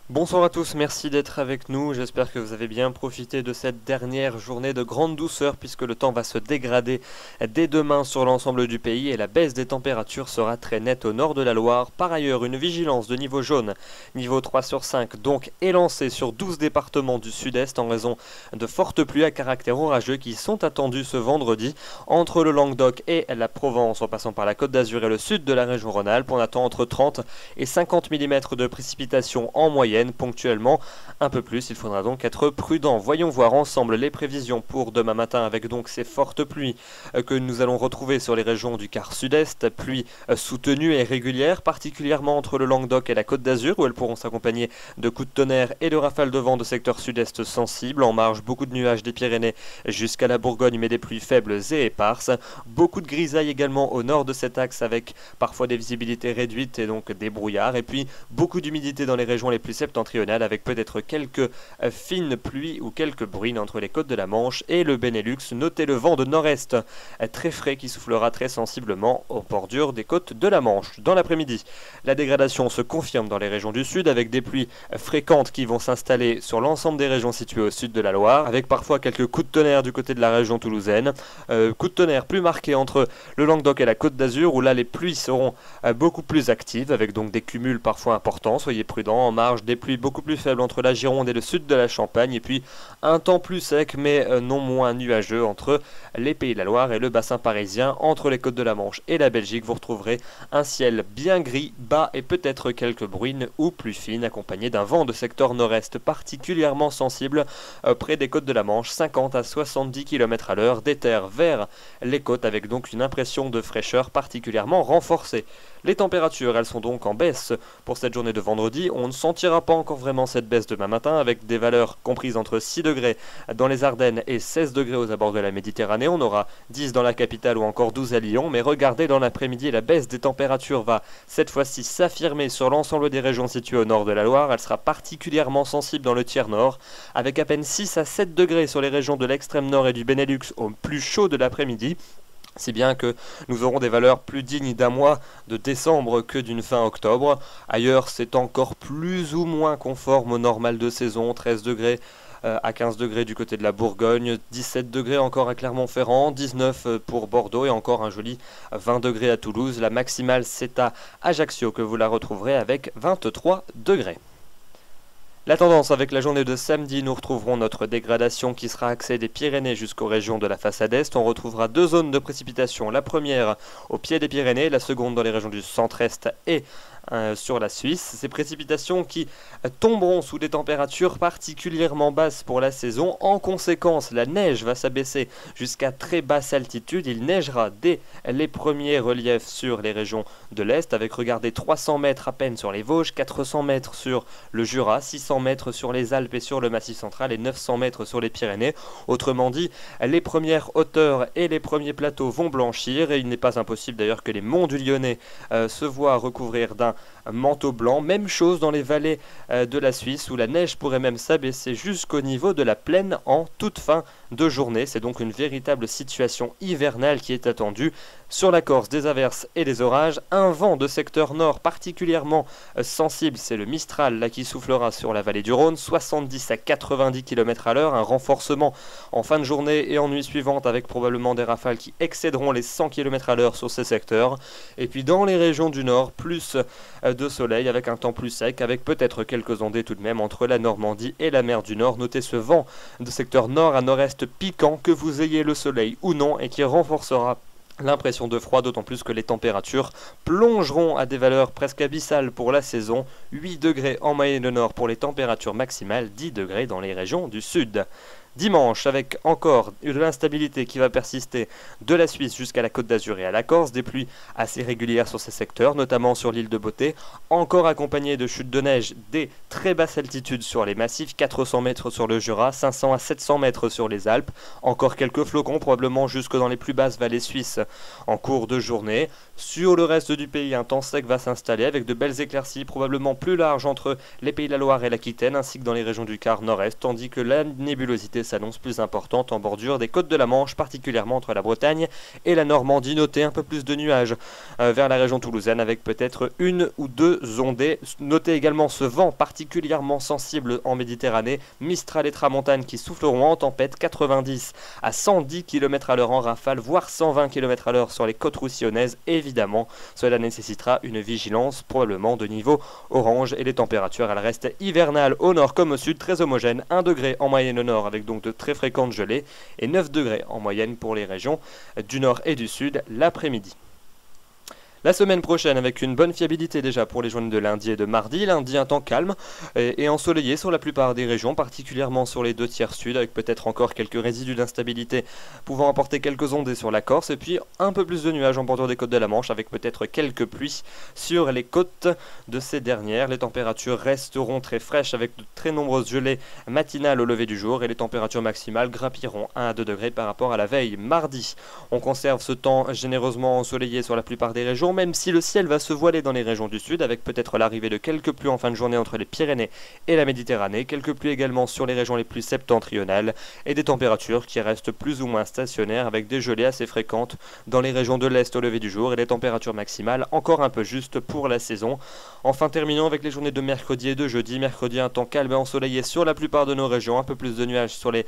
Bonsoir à tous, merci d'être avec nous, j'espère que vous avez bien profité de cette dernière journée de grande douceur puisque le temps va se dégrader dès demain sur l'ensemble du pays et la baisse des températures sera très nette au nord de la Loire. Par ailleurs, une vigilance de niveau jaune, niveau 3 sur 5 donc, est lancée sur 12 départements du sud-est en raison de fortes pluies à caractère orageux qui sont attendues ce vendredi entre le Languedoc et la Provence en passant par la Côte d'Azur et le sud de la région Rhône-Alpes. On attend entre 30 et 50 mm de précipitations en moyenne. Ponctuellement un peu plus, il faudra donc être prudent. Voyons voir ensemble les prévisions pour demain matin avec donc ces fortes pluies que nous allons retrouver sur les régions du quart sud-est, pluies soutenues et régulières, particulièrement entre le Languedoc et la Côte d'Azur où elles pourront s'accompagner de coups de tonnerre et de rafales de vent de secteur sud-est sensibles. En marge, beaucoup de nuages des Pyrénées jusqu'à la Bourgogne mais des pluies faibles et éparses. Beaucoup de grisailles également au nord de cet axe avec parfois des visibilités réduites et donc des brouillards et puis beaucoup d'humidité dans les régions les plus septentrionales avec peut-être quelques fines pluies ou quelques bruines entre les côtes de la Manche et le Benelux. Notez le vent de nord-est très frais qui soufflera très sensiblement aux bordures des côtes de la Manche. Dans l'après-midi, la dégradation se confirme dans les régions du sud avec des pluies fréquentes qui vont s'installer sur l'ensemble des régions situées au sud de la Loire avec parfois quelques coups de tonnerre du côté de la région toulousaine. Coups de tonnerre plus marqués entre le Languedoc et la Côte d'Azur où là les pluies seront beaucoup plus actives avec donc des cumuls parfois importants. Soyez prudents. En marge, des pluies beaucoup plus faibles entre la Gironde et le sud de la Champagne et puis un temps plus sec mais non moins nuageux entre les Pays de la Loire et le bassin parisien. Entre les côtes de la Manche et la Belgique, vous retrouverez un ciel bien gris, bas et peut-être quelques bruines ou plus fines accompagnées d'un vent de secteur nord-est particulièrement sensible près des côtes de la Manche, 50 à 70 km à l'heure, des terres vers les côtes avec donc une impression de fraîcheur particulièrement renforcée. Les températures, elles sont donc en baisse pour cette journée de vendredi. On ne sentira pas encore vraiment cette baisse demain matin avec des valeurs comprises entre 6 degrés dans les Ardennes et 16 degrés aux abords de la Méditerranée. On aura 10 dans la capitale ou encore 12 à Lyon. Mais regardez, dans l'après-midi, la baisse des températures va cette fois-ci s'affirmer sur l'ensemble des régions situées au nord de la Loire. Elle sera particulièrement sensible dans le tiers nord avec à peine 6 à 7 degrés sur les régions de l'extrême nord et du Benelux au plus chaud de l'après-midi. Si bien que nous aurons des valeurs plus dignes d'un mois de décembre que d'une fin octobre. Ailleurs, c'est encore plus ou moins conforme au normal de saison, 13 degrés à 15 degrés du côté de la Bourgogne, 17 degrés encore à Clermont-Ferrand, 19 pour Bordeaux et encore un joli 20 degrés à Toulouse. La maximale, c'est à Ajaccio que vous la retrouverez avec 23 degrés. La tendance avec la journée de samedi, nous retrouverons notre dégradation qui sera axée des Pyrénées jusqu'aux régions de la façade est. On retrouvera deux zones de précipitation, la première au pied des Pyrénées, la seconde dans les régions du centre-est et sur la Suisse. Ces précipitations qui tomberont sous des températures particulièrement basses pour la saison. En conséquence, la neige va s'abaisser jusqu'à très basse altitude. Il neigera dès les premiers reliefs sur les régions de l'Est avec, regardez, 300 mètres à peine sur les Vosges, 400 mètres sur le Jura, 600 mètres sur les Alpes et sur le Massif central et 900 mètres sur les Pyrénées. Autrement dit, les premières hauteurs et les premiers plateaux vont blanchir et il n'est pas impossible d'ailleurs que les monts du Lyonnais se voient recouvrir d'un manteau blanc. Même chose dans les vallées de la Suisse où la neige pourrait même s'abaisser jusqu'au niveau de la plaine en toute fin de journée. C'est donc une véritable situation hivernale qui est attendue. Sur la Corse, des averses et des orages. Un vent de secteur nord particulièrement sensible, c'est le Mistral là qui soufflera sur la vallée du Rhône, 70 à 90 km à l'heure. Un renforcement en fin de journée et en nuit suivante avec probablement des rafales qui excéderont les 100 km à l'heure sur ces secteurs. Et puis dans les régions du nord, plus de soleil avec un temps plus sec, avec peut-être quelques ondées tout de même entre la Normandie et la mer du Nord. Notez ce vent de secteur nord à nord-est piquant, que vous ayez le soleil ou non, et qui renforcera l'impression de froid, d'autant plus que les températures plongeront à des valeurs presque abyssales pour la saison. 8 degrés en moyenne au nord pour les températures maximales, 10 degrés dans les régions du sud. Dimanche, avec encore de l'instabilité qui va persister de la Suisse jusqu'à la Côte d'Azur et à la Corse, des pluies assez régulières sur ces secteurs, notamment sur l'île de Beauté, encore accompagnées de chutes de neige des très basses altitudes sur les massifs, 400 mètres sur le Jura, 500 à 700 mètres sur les Alpes, encore quelques flocons probablement jusque dans les plus basses vallées suisses en cours de journée. Sur le reste du pays, un temps sec va s'installer avec de belles éclaircies probablement plus larges entre les Pays de la Loire et l'Aquitaine, ainsi que dans les régions du quart nord-est, tandis que la nébulosité s'annonce plus importante en bordure des côtes de la Manche, particulièrement entre la Bretagne et la Normandie. Notez un peu plus de nuages vers la région toulousaine avec peut-être une ou deux ondées. Notez également ce vent particulièrement sensible en Méditerranée, Mistral et Tramontane qui souffleront en tempête 90 à 110 km à l'heure en rafale, voire 120 km à l'heure sur les côtes roussillonnaises. Évidemment, cela nécessitera une vigilance probablement de niveau orange et les températures elles restent hivernales au nord comme au sud, très homogènes, 1 degré en moyenne au nord avec donc de très fréquentes gelées et 9 degrés en moyenne pour les régions du nord et du sud l'après-midi. La semaine prochaine avec une bonne fiabilité déjà pour les journées de lundi et de mardi. Lundi un temps calme et ensoleillé sur la plupart des régions, particulièrement sur les 2 tiers sud avec peut-être encore quelques résidus d'instabilité pouvant apporter quelques ondées sur la Corse et puis un peu plus de nuages en bordure des côtes de la Manche avec peut-être quelques pluies sur les côtes de ces dernières. Les températures resteront très fraîches avec de très nombreuses gelées matinales au lever du jour et les températures maximales grappiront 1 à 2 degrés par rapport à la veille. Mardi, on conserve ce temps généreusement ensoleillé sur la plupart des régions, même si le ciel va se voiler dans les régions du sud, avec peut-être l'arrivée de quelques pluies en fin de journée entre les Pyrénées et la Méditerranée, quelques pluies également sur les régions les plus septentrionales, et des températures qui restent plus ou moins stationnaires, avec des gelées assez fréquentes dans les régions de l'Est au lever du jour, et des températures maximales encore un peu justes pour la saison. Enfin, terminons avec les journées de mercredi et de jeudi. Mercredi, un temps calme et ensoleillé sur la plupart de nos régions, un peu plus de nuages sur les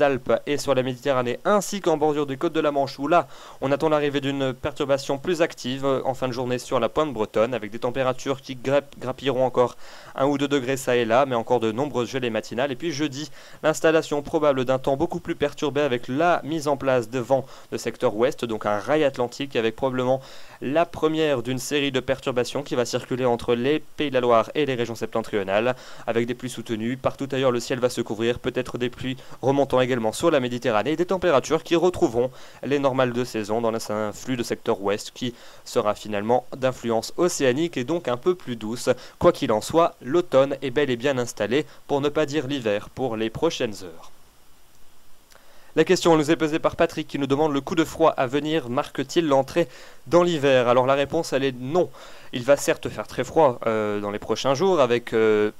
Alpes et sur la Méditerranée, ainsi qu'en bordure des côtes de la Manche, où là, on attend l'arrivée d'une perturbation plus active en fin de journée sur la pointe bretonne, avec des températures qui grappiront encore 1 ou 2 degrés ça et là, mais encore de nombreuses gelées matinales. Et puis jeudi, l'installation probable d'un temps beaucoup plus perturbé avec la mise en place de vents de secteur ouest, donc un rail atlantique avec probablement la première d'une série de perturbations qui va circuler entre les Pays de la Loire et les régions septentrionales, avec des pluies soutenues. Partout ailleurs, le ciel va se couvrir, peut-être des pluies remontant également sur la Méditerranée, et des températures qui retrouveront les normales de saison dans un flux de secteur ouest qui sera finalement d'influence océanique et donc un peu plus douce. Quoi qu'il en soit, l'automne est bel et bien installé, pour ne pas dire l'hiver, pour les prochaines heures. La question nous est posée par Patrick qui nous demande: le coup de froid à venir marque-t-il l'entrée dans l'hiver? Alors la réponse elle est non. Il va certes faire très froid dans les prochains jours avec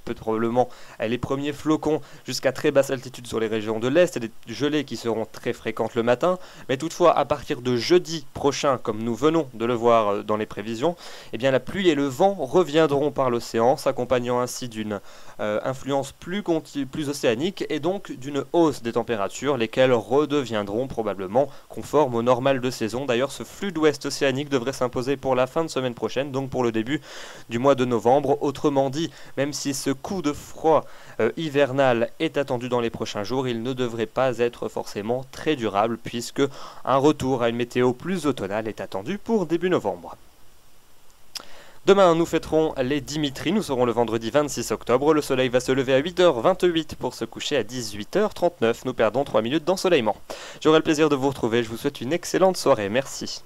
probablement les premiers flocons jusqu'à très basse altitude sur les régions de l'Est et des gelées qui seront très fréquentes le matin. Mais toutefois, à partir de jeudi prochain, comme nous venons de le voir dans les prévisions, eh bien la pluie et le vent reviendront par l'océan, s'accompagnant ainsi d'une influence plus océanique et donc d'une hausse des températures, lesquelles redeviendront probablement conformes au normal de saison. D'ailleurs, ce flux d'ouest océanique devrait s'imposer pour la fin de semaine prochaine, donc pour le début du mois de novembre. Autrement dit, même si ce coup de froid hivernal est attendu dans les prochains jours, il ne devrait pas être forcément très durable, puisque un retour à une météo plus automnale est attendu pour début novembre. Demain, nous fêterons les Dimitri, nous serons le vendredi 26 octobre, le soleil va se lever à 8h28 pour se coucher à 18h39, nous perdons 3 minutes d'ensoleillement. J'aurai le plaisir de vous retrouver, je vous souhaite une excellente soirée, merci.